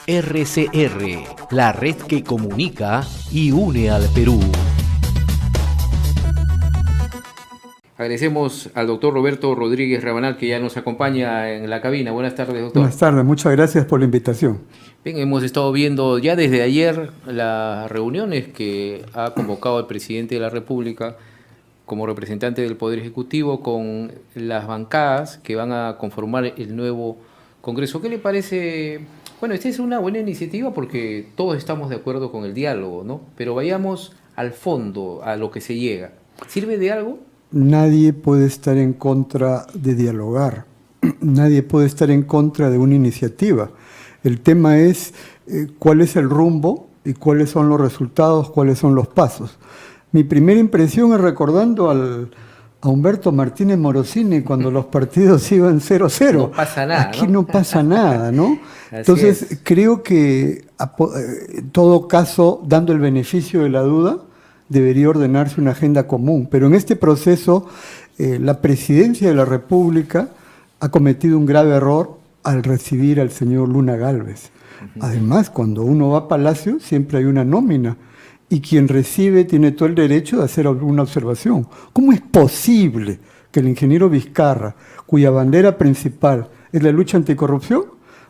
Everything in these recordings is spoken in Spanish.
RCR, la red que comunica y une al Perú. Agradecemos al doctor Roberto Rodríguez Rabanal, que ya nos acompaña en la cabina. Buenas tardes, doctor. Buenas tardes, muchas gracias por la invitación. Bien, hemos estado viendo ya desde ayer las reuniones que ha convocado el presidente de la República como representante del Poder Ejecutivo con las bancadas que van a conformar el nuevo Congreso. ¿Qué le parece? Bueno, esta es una buena iniciativa porque todos estamos de acuerdo con el diálogo, ¿no? Pero vayamos al fondo, a lo que se llega. ¿Sirve de algo? Nadie puede estar en contra de dialogar, nadie puede estar en contra de una iniciativa. El tema es cuál es el rumbo y cuáles son los resultados, cuáles son los pasos. Mi primera impresión es recordando a Humberto Martínez Morosini cuando los partidos iban 0-0. No pasa nada. Aquí no pasa nada, ¿no? Entonces, creo que en todo caso, dando el beneficio de la duda, debería ordenarse una agenda común. Pero en este proceso, la Presidencia de la República ha cometido un grave error al recibir al señor Luna Gálvez. Además, cuando uno va a Palacio, siempre hay una nómina, y quien recibe tiene todo el derecho de hacer alguna observación. ¿Cómo es posible que el ingeniero Vizcarra, cuya bandera principal es la lucha anticorrupción,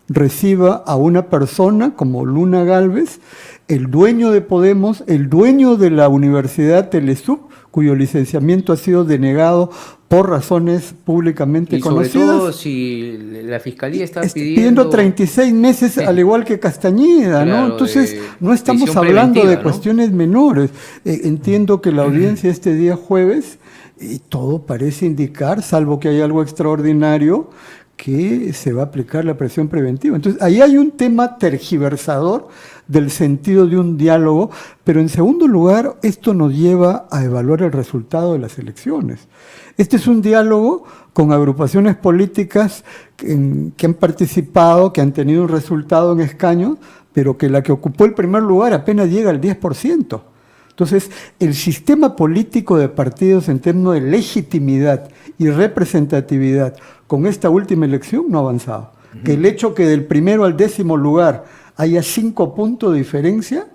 reciba a una persona como Luna Gálvez, el dueño de Podemos, el dueño de la Universidad Telesub, cuyo licenciamiento ha sido denegado por razones públicamente conocidas? Y sobre todo si la Fiscalía está pidiendo 36 meses, sí, al igual que Castañeda, claro, ¿no? Entonces, no estamos hablando de cuestiones menores. Entiendo que la audiencia este día jueves, y todo parece indicar, salvo que haya algo extraordinario, que se va a aplicar la presión preventiva. Entonces, ahí hay un tema tergiversador del sentido de un diálogo, pero en segundo lugar, esto nos lleva a evaluar el resultado de las elecciones. Este es un diálogo con agrupaciones políticas que han participado, que han tenido un resultado en escaños, pero que la que ocupó el primer lugar apenas llega al 10%. Entonces, el sistema político de partidos en términos de legitimidad y representatividad con esta última elección no ha avanzado. Que el hecho que del primero al 10º lugar haya 5 puntos de diferencia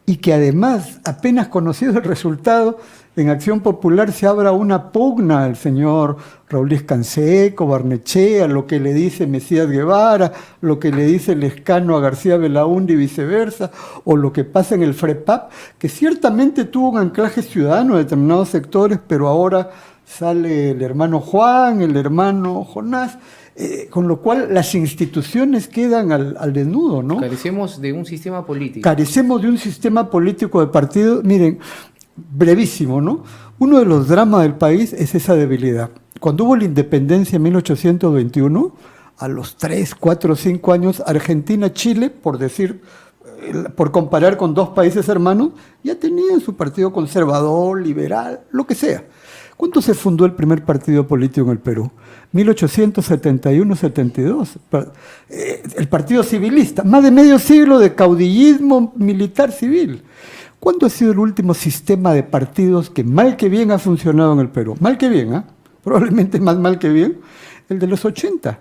y que además, apenas conocido el resultado, en Acción Popular se abra una pugna al señor Raúl Canseco, Barnechea, lo que le dice Mesías Guevara, lo que le dice Lescano a García Belaúnde y viceversa, o lo que pasa en el FREPAP, que ciertamente tuvo un anclaje ciudadano en determinados sectores, pero ahora sale el hermano Juan, el hermano Jonás, con lo cual las instituciones quedan al desnudo, ¿no? Carecemos de un sistema político. Carecemos de un sistema político de partido. Miren, brevísimo, ¿no? Uno de los dramas del país es esa debilidad. Cuando hubo la independencia en 1821, a los 3, 4, 5 años, Argentina, Chile, por comparar con dos países hermanos, ya tenían su partido conservador, liberal, lo que sea. ¿Cuándo se fundó el primer partido político en el Perú? 1871-72. El Partido Civilista, más de medio siglo de caudillismo militar civil. ¿Cuándo ha sido el último sistema de partidos que mal que bien ha funcionado en el Perú? Mal que bien, ¿eh? Probablemente más mal que bien, el de los 80.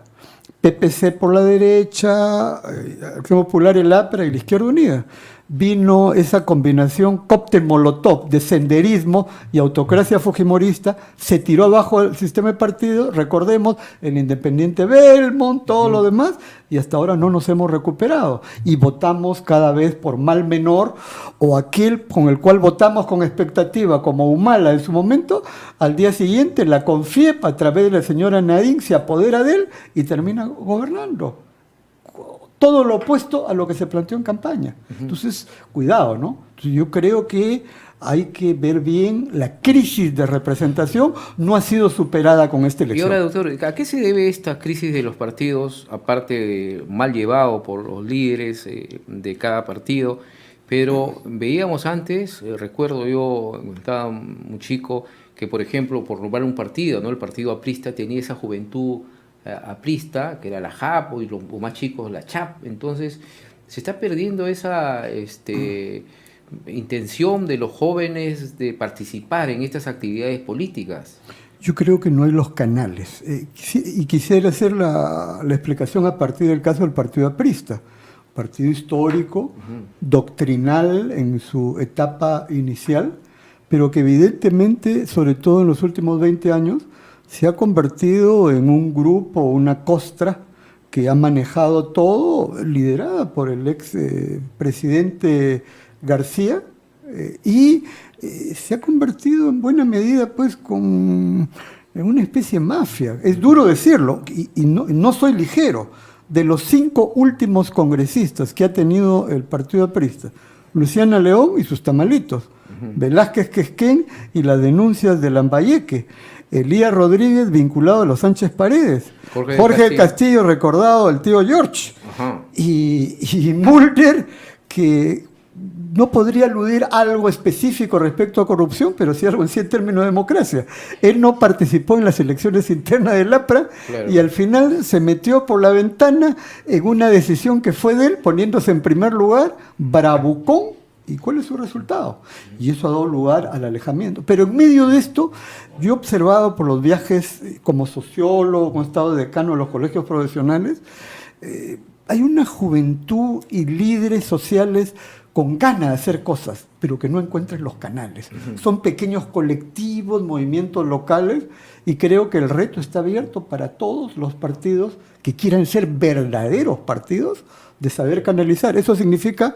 PPC por la derecha, Acción Popular, el APRA y la Izquierda Unida. Vino esa combinación cóctel molotov de senderismo y autocracia fujimorista, se tiró abajo el sistema de partido, recordemos, el Independiente Belmont, todo lo demás, y hasta ahora no nos hemos recuperado. Y votamos cada vez por mal menor, o aquel con el cual votamos con expectativa, como Humala en su momento, al día siguiente la CONFIEP, a través de la señora Nadine, se apodera de él y termina gobernando. Todo lo opuesto a lo que se planteó en campaña. Entonces, cuidado, ¿no? Entonces, yo creo que hay que ver bien, la crisis de representación no ha sido superada con esta elección. Y ahora, doctor, ¿a qué se debe esta crisis de los partidos, aparte de mal llevado por los líderes de cada partido? Pero veíamos antes, recuerdo yo, cuando estaba muy chico, que por ejemplo, por robar un partido, ¿no? El partido aprista tenía esa juventud aprista, que era la JAP, y los más chicos la CHAP. Entonces se está perdiendo esa intención de los jóvenes de participar en estas actividades políticas. Yo creo que no hay los canales. Y quisiera hacer la explicación a partir del caso del partido aprista. El partido histórico, doctrinal en su etapa inicial, pero que evidentemente, sobre todo en los últimos 20 años, se ha convertido en un grupo, una costra, que ha manejado todo, liderada por el ex presidente García, y se ha convertido en buena medida pues en una especie de mafia. Es duro decirlo, y no soy ligero. De los 5 últimos congresistas que ha tenido el Partido Aprista, Luciana León y sus tamalitos, Velázquez Quesquén y las denuncias de Lambayeque, Elías Rodríguez vinculado a los Sánchez Paredes, Jorge Castillo recordado el tío George, y Mulder, que no podría aludir a algo específico respecto a corrupción, pero sí algo en sí en términos de democracia. Él no participó en las elecciones internas del APRA, claro, y al final se metió por la ventana en una decisión que fue de él, poniéndose en primer lugar, bravucón. ¿Y cuál es su resultado? Y eso ha dado lugar al alejamiento. Pero en medio de esto, yo he observado por los viajes como sociólogo, como estado decano de los colegios profesionales, hay una juventud y líderes sociales con ganas de hacer cosas, pero que no encuentran los canales. Son pequeños colectivos, movimientos locales, y creo que el reto está abierto para todos los partidos que quieran ser verdaderos partidos, de saber canalizar. Eso significa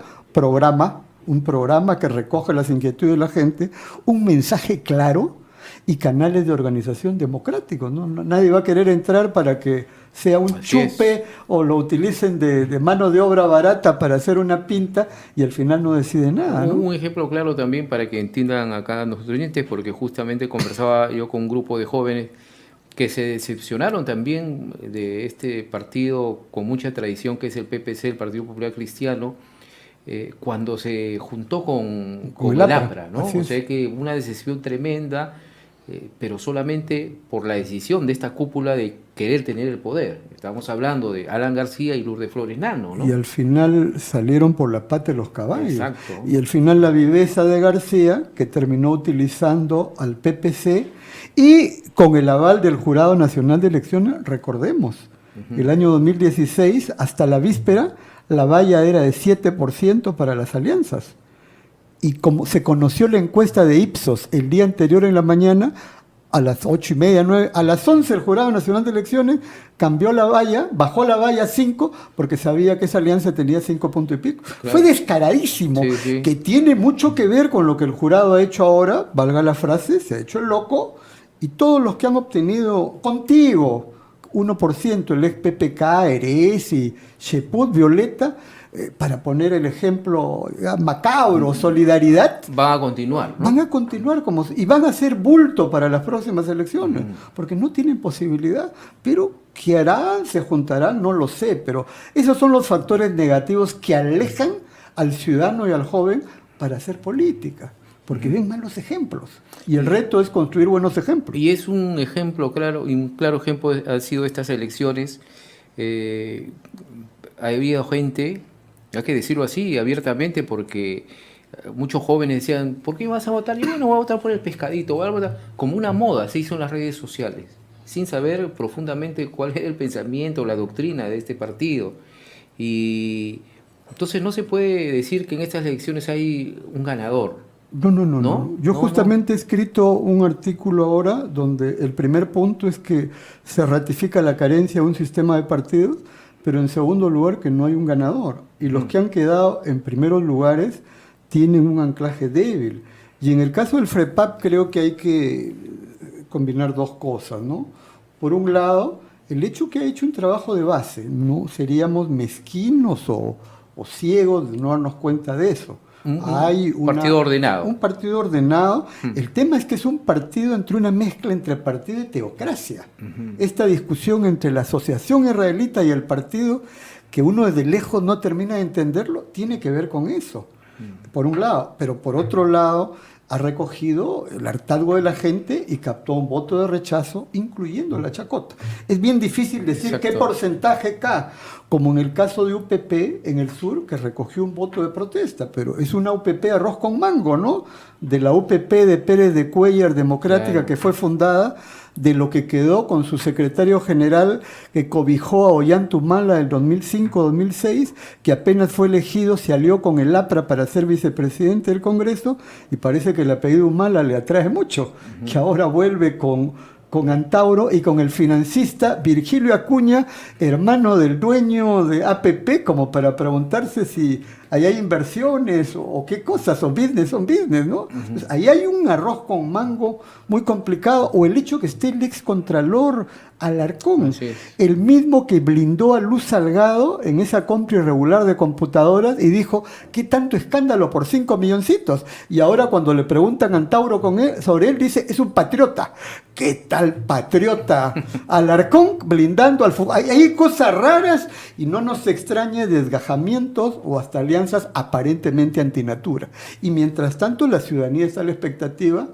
un programa que recoge las inquietudes de la gente, un mensaje claro y canales de organización democráticos, ¿no? Nadie va a querer entrar para que sea un chupe o lo utilicen de mano de obra barata para hacer una pinta y al final no decide nada, ¿no? Un ejemplo claro también para que entiendan acá nuestros oyentes, porque justamente conversaba yo con un grupo de jóvenes que se decepcionaron también de este partido con mucha tradición que es el PPC, el Partido Popular Cristiano, cuando se juntó con el APRA, ¿no? O sea que una decepción tremenda, pero solamente por la decisión de esta cúpula de querer tener el poder. Estamos hablando de Alan García y Lourdes Flores Nano, ¿no? Y al final salieron por la pata de los caballos. Exacto. Y al final la viveza de García, que terminó utilizando al PPC, y con el aval del Jurado Nacional de Elecciones, recordemos, el año 2016, hasta la víspera, la valla era de 7% para las alianzas. Y como se conoció la encuesta de Ipsos el día anterior en la mañana, a las 8:30, 9, a las 11 el Jurado Nacional de Elecciones cambió la valla, bajó la valla a 5, porque sabía que esa alianza tenía 5 puntos y pico. Claro. Fue descaradísimo, que tiene mucho que ver con lo que el jurado ha hecho ahora, valga la frase, se ha hecho el loco, y todos los que han obtenido contigo 1%, el ex PPK, Eresi, Cheput, Violeta, para poner el ejemplo macabro, solidaridad. Van a continuar, ¿no? Van a continuar y van a ser bulto para las próximas elecciones, porque no tienen posibilidad. Pero ¿qué harán? ¿Se juntarán? No lo sé, pero esos son los factores negativos que alejan al ciudadano y al joven para hacer política, porque ven malos ejemplos. Y el reto es construir buenos ejemplos. Y es un ejemplo claro, y un claro ejemplo han sido estas elecciones. Ha habido gente, hay que decirlo así, abiertamente, porque muchos jóvenes decían, ¿por qué vas a votar? Yo no voy a votar por el pescadito, voy a votar. Como una moda se hizo en las redes sociales, sin saber profundamente cuál era el pensamiento, la doctrina de este partido. Y entonces no se puede decir que en estas elecciones hay un ganador. No. Yo justamente he escrito un artículo ahora donde el primer punto es que se ratifica la carencia de un sistema de partidos, pero en segundo lugar que no hay un ganador. Y los que han quedado en primeros lugares tienen un anclaje débil. Y en el caso del FREPAP creo que hay que combinar dos cosas, ¿no? Por un lado, el hecho que ha hecho un trabajo de base, no seríamos mezquinos o ciegos de no darnos cuenta de eso. Hay un partido ordenado. Un partido ordenado. El tema es que es un partido entre una mezcla entre partido y teocracia. Esta discusión entre la Asociación Israelita y el partido, que uno desde lejos no termina de entenderlo, tiene que ver con eso, por un lado. Pero por otro lado, ha recogido el hartazgo de la gente y captó un voto de rechazo, incluyendo la chacota. Es bien difícil decir qué porcentaje como en el caso de UPP en el sur, que recogió un voto de protesta, pero es una UPP arroz con mango, ¿no? De la UPP de Pérez de Cuéllar democrática, claro, que fue fundada, de lo que quedó con su secretario general que cobijó a Ollanta-Humala en 2005-2006, que apenas fue elegido, se alió con el APRA para ser vicepresidente del Congreso, y parece que el apellido Humala le atrae mucho, que ahora vuelve con Antauro y con el financista Virgilio Acuña, hermano del dueño de APP, como para preguntarse si ahí hay inversiones o qué cosas, son business, ¿no? Entonces, ahí hay un arroz con mango muy complicado, o el hecho que esté el excontralor Alarcón, el mismo que blindó a Luz Salgado en esa compra irregular de computadoras y dijo, ¿qué tanto escándalo por 5 milloncitos? Y ahora cuando le preguntan a Antauro sobre él, dice, es un patriota. ¿Qué tal patriota? Alarcón blindando al fútbol. Hay cosas raras y no nos extrañe desgajamientos o hasta alianzas aparentemente antinatura. Y mientras tanto la ciudadanía está a la expectativa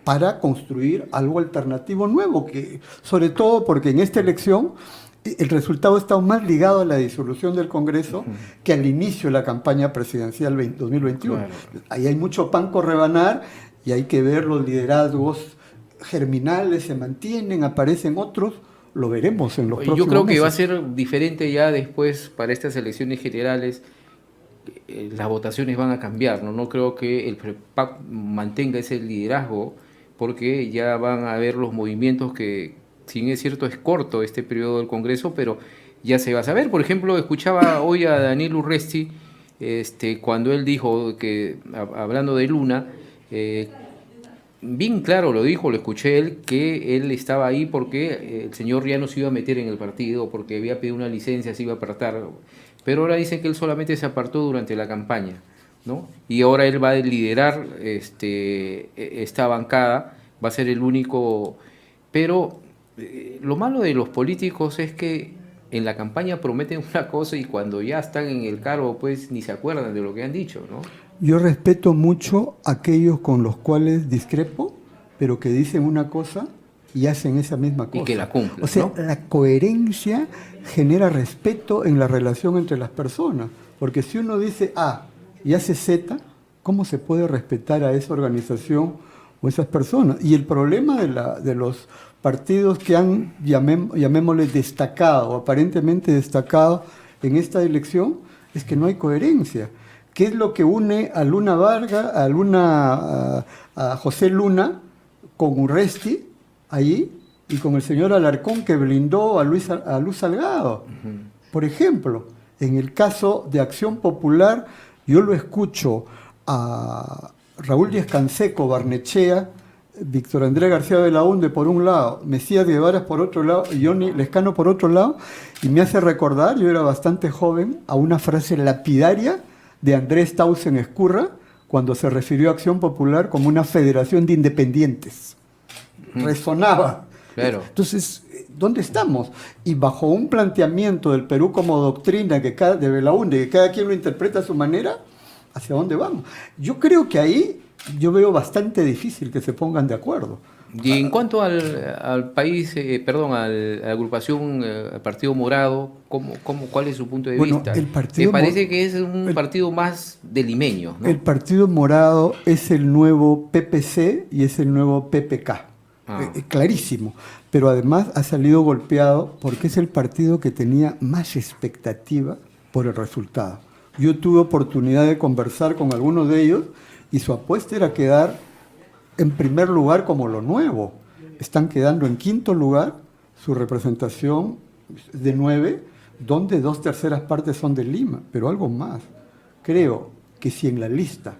para construir algo alternativo nuevo, que sobre todo porque en esta elección el resultado está aún más ligado a la disolución del Congreso que al inicio de la campaña presidencial 2021. Bueno. Ahí hay mucho pan por rebanar y hay que ver los liderazgos germinales, se mantienen, aparecen otros, lo veremos en los próximos meses. Yo creo que va a ser diferente ya después para estas elecciones generales. Las votaciones van a cambiar, no creo que el PREPAC mantenga ese liderazgo, porque ya van a haber los movimientos que, si bien es cierto, es corto este periodo del Congreso, pero ya se va a saber. Por ejemplo, escuchaba hoy a Daniel Urresti, cuando él dijo que, hablando de Luna, bien claro lo dijo, lo escuché él, que él estaba ahí porque el señor ya no se iba a meter en el partido, porque había pedido una licencia, se iba a apartar, pero ahora dicen que él solamente se apartó durante la campaña, ¿no? Y ahora él va a liderar esta bancada, va a ser el único, pero lo malo de los políticos es que en la campaña prometen una cosa y cuando ya están en el cargo pues ni se acuerdan de lo que han dicho, ¿no? Yo respeto mucho a aquellos con los cuales discrepo, pero que dicen una cosa y hacen esa misma cosa. Y que la cumplen, o sea, ¿no? La coherencia genera respeto en la relación entre las personas, porque si uno dice A y hace Z, ¿cómo se puede respetar a esa organización o esas personas? Y el problema de los partidos que han, llamémosle destacado, o aparentemente destacado en esta elección, es que no hay coherencia. ¿Qué es lo que une a Luna Vargas, a José Luna, con Urresti, allí, y con el señor Alarcón, que blindó a Luz Salgado? Por ejemplo, en el caso de Acción Popular, yo lo escucho a Raúl Díaz Canseco, Barnechea, Víctor Andrés García Belaúnde por un lado, Mesías Guevara por otro lado, y Johnny Lescano por otro lado, y me hace recordar, yo era bastante joven, a una frase lapidaria de Andrés Tausen Escurra, cuando se refirió a Acción Popular como una federación de independientes. Resonaba. Claro. Entonces, ¿dónde estamos? Y bajo un planteamiento del Perú como doctrina de Belaúnde, que cada quien lo interpreta a su manera, ¿hacia dónde vamos? Yo creo que ahí yo veo bastante difícil que se pongan de acuerdo. Y en cuanto al país, a la agrupación, al Partido Morado, ¿cuál es su punto de vista? Me parece que es un partido más de limeños, ¿no? El Partido Morado es el nuevo PPC y es el nuevo PPK. Clarísimo. Pero además ha salido golpeado porque es el partido que tenía más expectativa por el resultado. Yo tuve oportunidad de conversar con algunos de ellos y su apuesta era quedar en primer lugar como lo nuevo. Están quedando en quinto lugar, su representación de 9, donde 2/3 partes son de Lima, pero algo más. Creo que si en la lista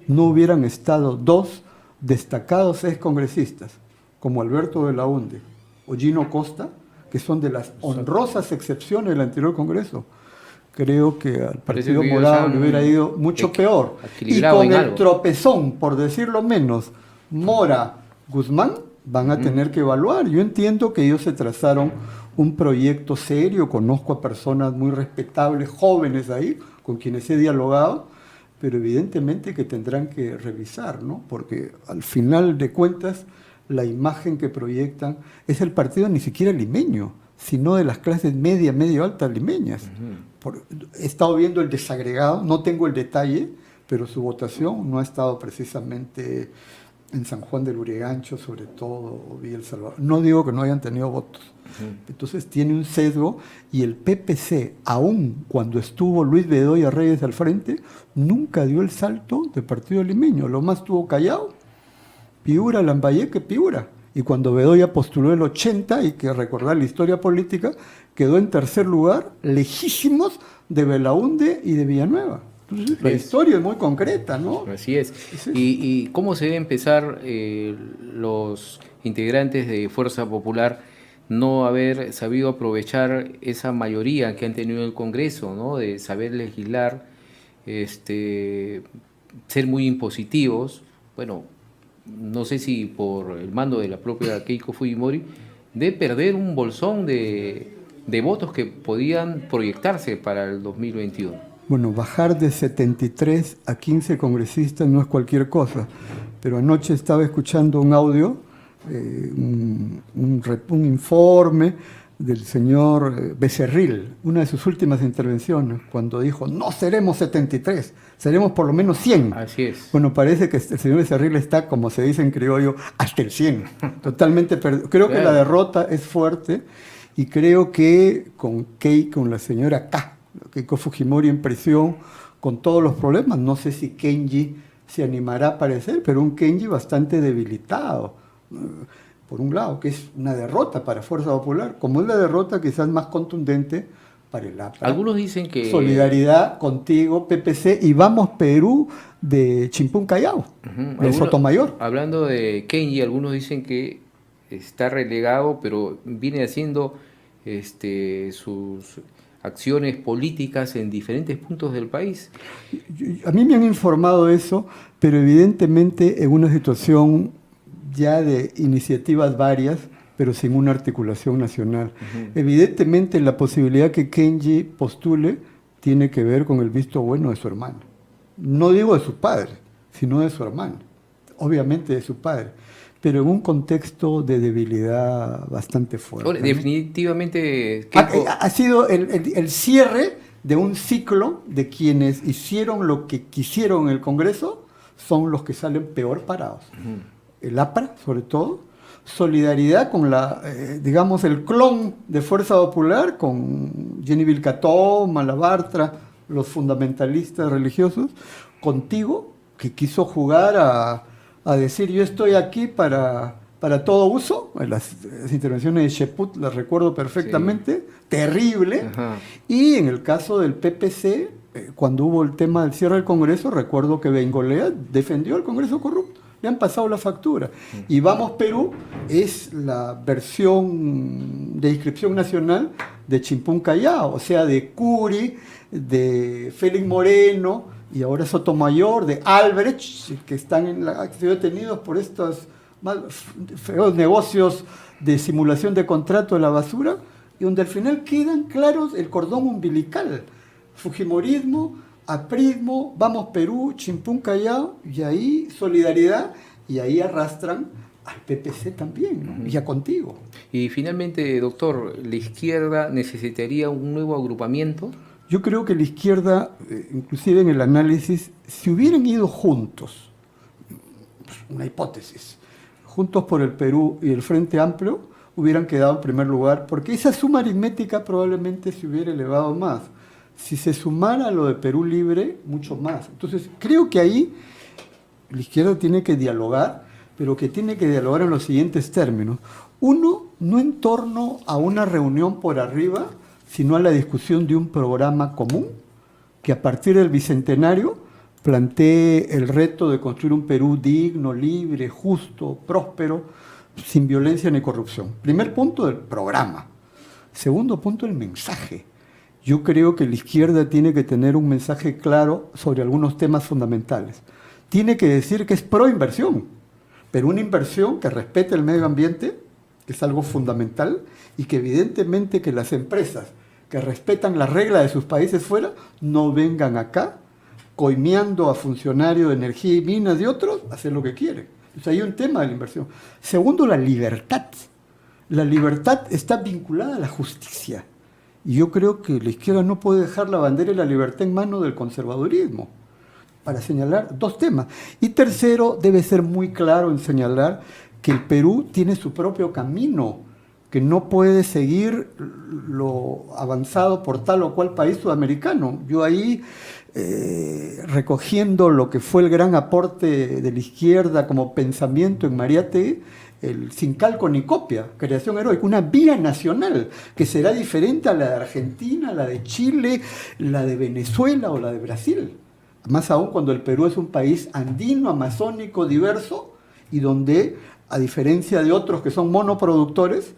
no hubieran estado 2 destacados excongresistas, como Alberto Belaúnde o Gino Costa, que son de las honrosas excepciones del anterior Congreso, creo que al Partido Morado le hubiera ido mucho peor. Y con el tropezón, por decirlo menos, Mora, Guzmán, van a tener que evaluar. Yo entiendo que ellos se trazaron un proyecto serio, conozco a personas muy respetables, jóvenes ahí, con quienes he dialogado, pero evidentemente que tendrán que revisar, ¿no? Porque al final de cuentas, la imagen que proyectan es el partido ni siquiera limeño, sino de las clases media, medio altas limeñas. He estado viendo el desagregado, no tengo el detalle, pero su votación no ha estado precisamente en San Juan del Urigancho, sobre todo, Villa El Salvador. No digo que no hayan tenido votos. Entonces tiene un sesgo, y el PPC, aún cuando estuvo Luis Bedoya Reyes al frente, nunca dio el salto del partido limeño. Lo más estuvo callado, Piura, Lambayeque, Piura. Y cuando Bedoya postuló el 80, hay que recordar la historia política, quedó en tercer lugar, lejísimos de Belaúnde y de Villanueva. Entonces, la historia es muy concreta, ¿no? Así es. ¿Y cómo se debe empezar los integrantes de Fuerza Popular no haber sabido aprovechar esa mayoría que han tenido en el Congreso, ¿no? De saber legislar, ser muy impositivos? Bueno, no sé si por el mando de la propia Keiko Fujimori, de perder un bolsón de votos que podían proyectarse para el 2021. Bueno, bajar de 73 a 15 congresistas no es cualquier cosa, pero anoche estaba escuchando un audio, un informe del señor Becerril, una de sus últimas intervenciones, cuando dijo: no seremos 73, seremos por lo menos 100. Así es. Bueno, parece que el señor Becerril está, como se dice en criollo, hasta el 100, totalmente perdido. Creo que la derrota es fuerte, y creo que con la señora Keiko Fujimori en prisión, con todos los problemas, no sé si Kenji se animará a aparecer, pero un Kenji bastante debilitado, por un lado, que es una derrota para Fuerza Popular, como es la derrota quizás más contundente para el APRA. Algunos dicen que... Solidaridad contigo, PPC, y Vamos Perú de Chimpún Callao, de Sotomayor. Hablando de Kenji, algunos dicen que está relegado, pero viene haciendo sus acciones políticas en diferentes puntos del país. A mí me han informado eso, pero evidentemente en una situación ya de iniciativas varias, pero sin una articulación nacional. Evidentemente la posibilidad que Kenji postule tiene que ver con el visto bueno de su hermano. No digo de su padre, sino de su hermano. Obviamente de su padre, pero en un contexto de debilidad bastante fuerte. Ahora, definitivamente... Ha sido el cierre de un ciclo de quienes hicieron lo que quisieron en el Congreso, son los que salen peor parados. El APRA, sobre todo, solidaridad con digamos, el clon de Fuerza Popular, con Jenny Vilcató, Malabartra, los fundamentalistas religiosos, contigo, que quiso jugar a decir: yo estoy aquí para todo uso. Las intervenciones de Cheput las recuerdo perfectamente, sí. Terrible. Y en el caso del PPC, cuando hubo el tema del cierre del Congreso, recuerdo que Bengolea defendió al Congreso corrupto. Le han pasado la factura. Y Vamos Perú es la versión de inscripción nacional de Chimpún Callao, o sea, de Curi, de Félix Moreno, y ahora Sotomayor, de Albrecht, que han sido detenidos por estos feos negocios de simulación de contrato de la basura, y donde al final quedan claros el cordón umbilical: fujimorismo, aprismo, Vamos Perú, Chimpún Callao, y ahí solidaridad, y ahí arrastran al PPC también, ¿no? Y a contigo. Y finalmente, doctor, ¿la izquierda necesitaría un nuevo agrupamiento? Yo creo que la izquierda, inclusive en el análisis, si hubieran ido juntos, una hipótesis, Juntos por el Perú y el Frente Amplio, hubieran quedado en primer lugar, porque esa suma aritmética probablemente se hubiera elevado más. Si se sumara lo de Perú Libre, mucho más. Entonces, creo que ahí la izquierda tiene que dialogar, pero que tiene que dialogar en los siguientes términos. Uno, no en torno a una reunión por arriba, sino a la discusión de un programa común, que a partir del Bicentenario plantee el reto de construir un Perú digno, libre, justo, próspero, sin violencia ni corrupción. Primer punto, el programa. Segundo punto, el mensaje. Yo creo que la izquierda tiene que tener un mensaje claro sobre algunos temas fundamentales. Tiene que decir que es pro inversión, pero una inversión que respete el medio ambiente, que es algo fundamental, y que evidentemente que las empresas que respetan las reglas de sus países fuera no vengan acá coimeando a funcionarios de energía y minas y otros a hacer lo que quieren. O sea, hay un tema de la inversión. Segundo, la libertad. la libertad está vinculada a la justicia. Y yo creo que la izquierda no puede dejar la bandera de la libertad en manos del conservadurismo, para señalar dos temas. Y tercero, debe ser muy claro en señalar que el Perú tiene su propio camino, que no puede seguir lo avanzado por tal o cual país sudamericano. Yo ahí, recogiendo lo que fue el gran aporte de la izquierda como pensamiento en Mariátegui, el sin calco ni copia, creación heroica, una vía nacional que será diferente a la de Argentina, la de Chile, la de Venezuela o la de Brasil. Más aún cuando el Perú es un país andino, amazónico, diverso, y donde, a diferencia de otros que son monoproductores,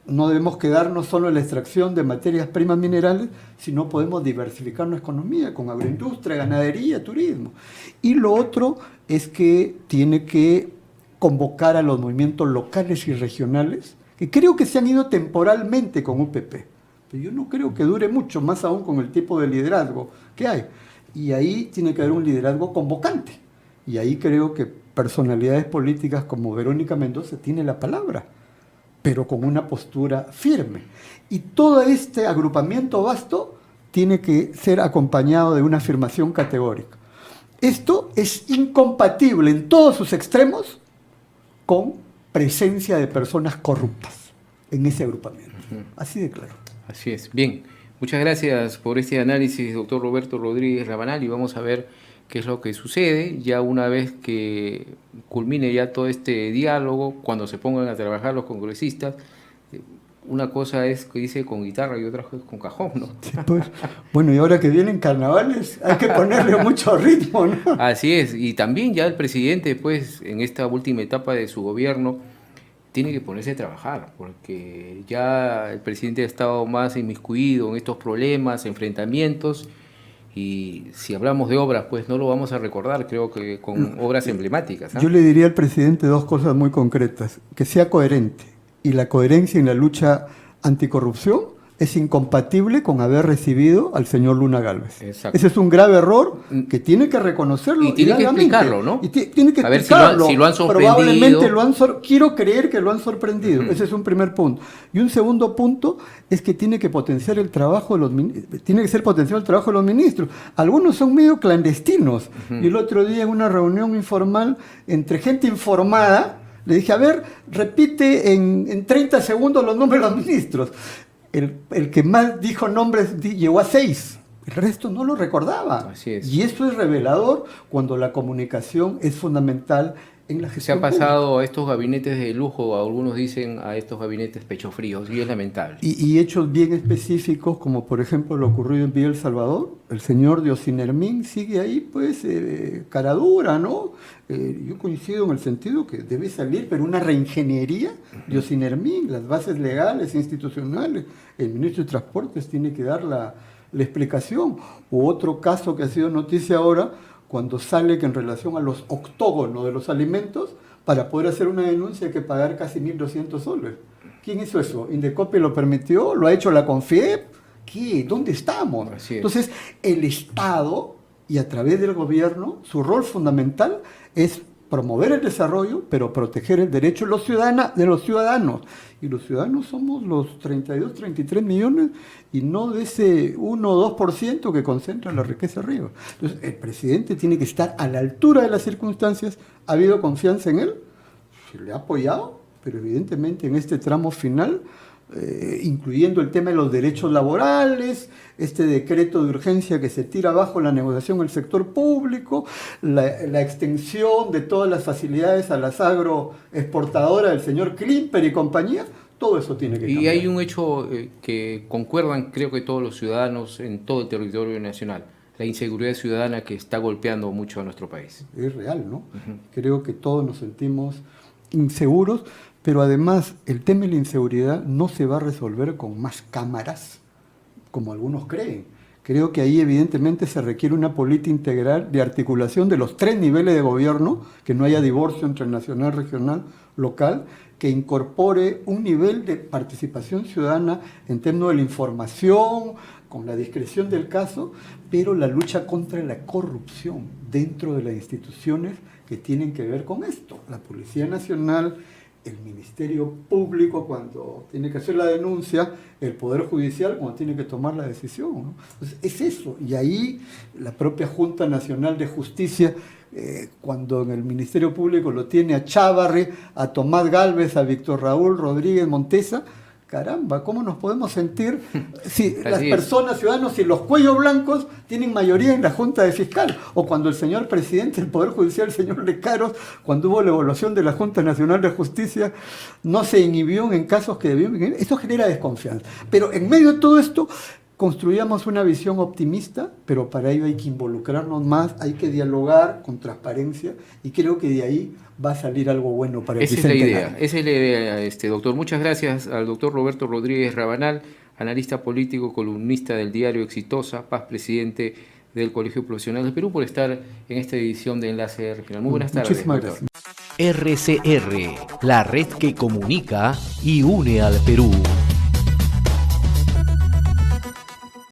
no debemos quedarnos solo en la extracción de materias primas minerales, sino podemos diversificar nuestra economía con agroindustria, ganadería, turismo. Y lo otro es que tiene que convocar a los movimientos locales y regionales, que creo que se han ido temporalmente con UPP, pero yo no creo que dure mucho, más aún con el tipo de liderazgo que hay. Y ahí tiene que haber un liderazgo convocante. Y ahí creo que personalidades políticas como Verónica Mendoza tiene la palabra, pero con una postura firme. Y todo este agrupamiento vasto tiene que ser acompañado de una afirmación categórica. Esto es incompatible en todos sus extremos con presencia de personas corruptas en ese agrupamiento. Así de claro. Así es. Bien, muchas gracias por este análisis, doctor Roberto Rodríguez Rabanal, y vamos a ver qué es lo que sucede ya una vez que culmine ya todo este diálogo, cuando se pongan a trabajar los congresistas. Una cosa es que dice con guitarra y otra con cajón, ¿no? Sí, pues, bueno, y ahora que vienen carnavales hay que ponerle mucho ritmo, ¿no? Así es, y también ya el presidente, pues, en esta última etapa de su gobierno, tiene que ponerse a trabajar, porque ya el presidente ha estado más inmiscuido en estos problemas, enfrentamientos, y si hablamos de obras, pues no lo vamos a recordar, creo que con obras emblemáticas, ¿eh? Yo le diría al presidente dos cosas muy concretas: que sea coherente, y la coherencia en la lucha anticorrupción es incompatible con haber recibido al señor Luna Gálvez. Exacto. Ese es un grave error que tiene que reconocerlo y tiene que explicarlo, ¿no? Y tiene que a ver explicarlo. si lo han sorprendido. Probablemente quiero creer que lo han sorprendido. Ese es un primer punto. Y un segundo punto es que tiene que potenciar el trabajo de los tiene que ser potenciado el trabajo de los ministros. Algunos son medio clandestinos. Y el otro día en una reunión informal entre gente informada le dije, a ver, repite en 30 segundos los nombres de los ministros. El que más dijo nombres llegó a 6. El resto no lo recordaba. Así es. Y eso es revelador cuando la comunicación es fundamental en la gestión. Se ha pasado a estos gabinetes de lujo, algunos dicen a estos gabinetes pecho fríos, y es lamentable. Y hechos bien específicos, como por ejemplo lo ocurrido en Villa El Salvador. El señor Diosín Hermín sigue ahí, pues, cara dura, ¿no? Yo coincido en el sentido que debe salir, pero una reingeniería. Diosín Hermín, las bases legales, institucionales. El ministro de Transportes tiene que dar la explicación. O otro caso que ha sido noticia ahora, cuando sale que en relación a los octógonos de los alimentos, para poder hacer una denuncia hay que pagar casi 1.200 soles. ¿Quién hizo eso? ¿Indecopi lo permitió? ¿Lo ha hecho la CONFIEP? ¿Qué? ¿Dónde estamos? Entonces, el Estado, y a través del gobierno, su rol fundamental es promover el desarrollo, pero proteger el derecho de los ciudadanos. Y los ciudadanos somos los 32, 33 millones, y no de ese 1 o 2% que concentra la riqueza arriba. Entonces, el presidente tiene que estar a la altura de las circunstancias. ¿Ha habido confianza en él? Se le ha apoyado, pero evidentemente en este tramo final, incluyendo el tema de los derechos laborales, este decreto de urgencia que se tira abajo la negociación en el sector público, la extensión de todas las facilidades a las agroexportadoras del señor Klimper y compañía, todo eso tiene que cambiar. Y hay un hecho que concuerdan, creo que todos los ciudadanos en todo el territorio nacional: la inseguridad ciudadana que está golpeando mucho a nuestro país. Es real, ¿no? Creo que todos nos sentimos inseguros, pero además el tema de la inseguridad no se va a resolver con más cámaras, como algunos creen. Creo que ahí evidentemente se requiere una política integral de articulación de los 3 niveles de gobierno, que no haya divorcio entre nacional, regional, local, que incorpore un nivel de participación ciudadana en términos de la información, con la discreción del caso, pero la lucha contra la corrupción dentro de las instituciones que tienen que ver con esto. La Policía Nacional, el Ministerio Público cuando tiene que hacer la denuncia, el Poder Judicial cuando tiene que tomar la decisión, ¿no? Entonces, es eso, y ahí la propia Junta Nacional de Justicia, cuando en el Ministerio Público lo tiene a Chávarri, a Tomás Gálvez, a Víctor Raúl Rodríguez Montesa, caramba, ¿cómo nos podemos sentir si las personas, ciudadanos, si los cuellos blancos tienen mayoría en la Junta de Fiscal? O cuando el señor presidente del Poder Judicial, el señor Lecaros, cuando hubo la evaluación de la Junta Nacional de Justicia, no se inhibió en casos que debían... Esto genera desconfianza. Pero en medio de todo esto, construyamos una visión optimista, pero para ello hay que involucrarnos más, hay que dialogar con transparencia, y creo que de ahí va a salir algo bueno para el Bicentenario. Esa es la idea, doctor. Muchas gracias al doctor Roberto Rodríguez Rabanal, analista político, columnista del diario Exitosa, Paz, presidente del Colegio Profesional del Perú, por estar en esta edición de Enlace Regional. Muy buenas tardes. Muchísimas gracias. RCR, la red que comunica y une al Perú.